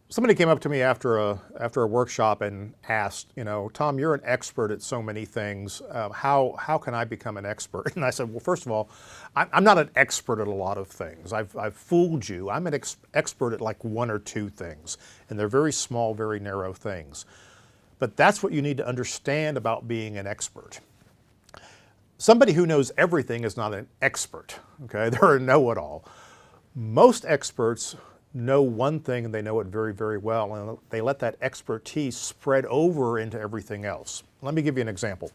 Somebody came up to me after a workshop and asked, Tom, you're an expert at so many things. How can I become an expert? And I said, well, first of all, I'm not an expert at a lot of things. I've fooled you. I'm an expert at like one or two things, and they're very small, very narrow things. But that's what you need to understand about being an expert. Somebody who knows everything is not an expert. Okay, they're a know-it-all. Most experts know one thing and they know it very, very well, and they let that expertise spread over into everything else. Let me give you an example.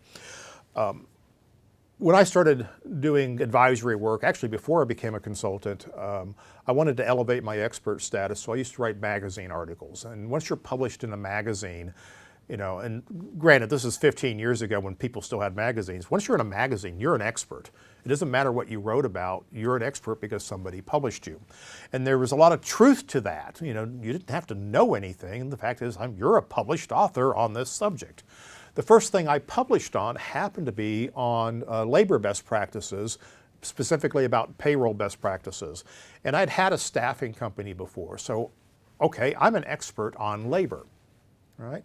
When I started doing advisory work, actually before I became a consultant, I wanted to elevate my expert status, so I used to write magazine articles. And once you're published in a magazine, and granted, this is 15 years ago when people still had magazines. Once you're in a magazine, you're an expert. It doesn't matter what you wrote about, you're an expert because somebody published you. And there was a lot of truth to that. You didn't have to know anything. The fact is, you're a published author on this subject. The first thing I published on happened to be on labor best practices, specifically about payroll best practices. And I'd had a staffing company before, so okay, I'm an expert on labor, right?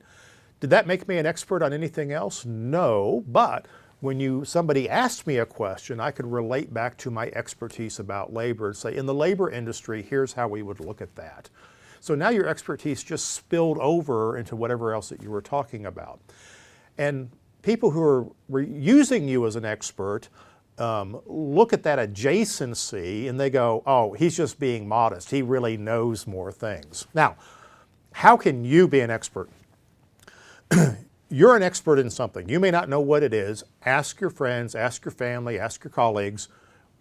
Did that make me an expert on anything else? No, but when somebody asked me a question, I could relate back to my expertise about labor and say, in the labor industry, here's how we would look at that. So now your expertise just spilled over into whatever else that you were talking about. And people who were using you as an expert look at that adjacency and they go, oh, he's just being modest. He really knows more things. Now, how can you be an expert? You're an expert in something. You may not know what it is. Ask your friends, ask your family, ask your colleagues,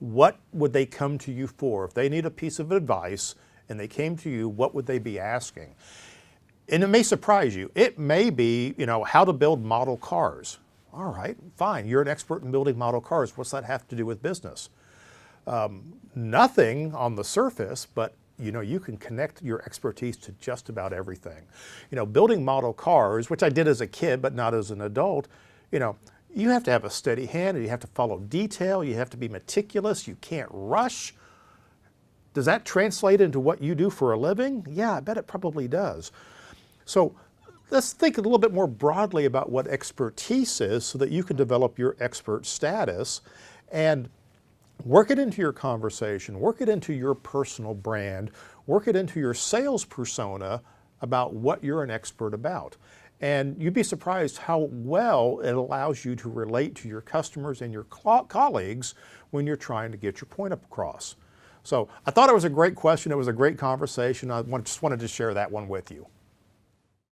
what would they come to you for? If they need a piece of advice and they came to you, what would they be asking? And it may surprise you. It may be, how to build model cars. All right, fine. You're an expert in building model cars. What's that have to do with business? Nothing on the surface, but you can connect your expertise to just about everything. Building model cars, which I did as a kid, but not as an adult, you have to have a steady hand, and you have to follow detail, you have to be meticulous, you can't rush. Does that translate into what you do for a living? Yeah, I bet it probably does. So let's think a little bit more broadly about what expertise is so that you can develop your expert status and work it into your conversation, work it into your personal brand, work it into your sales persona about what you're an expert about. And you'd be surprised how well it allows you to relate to your customers and your colleagues when you're trying to get your point across. So I thought it was a great question. It was a great conversation. I just wanted to share that one with you.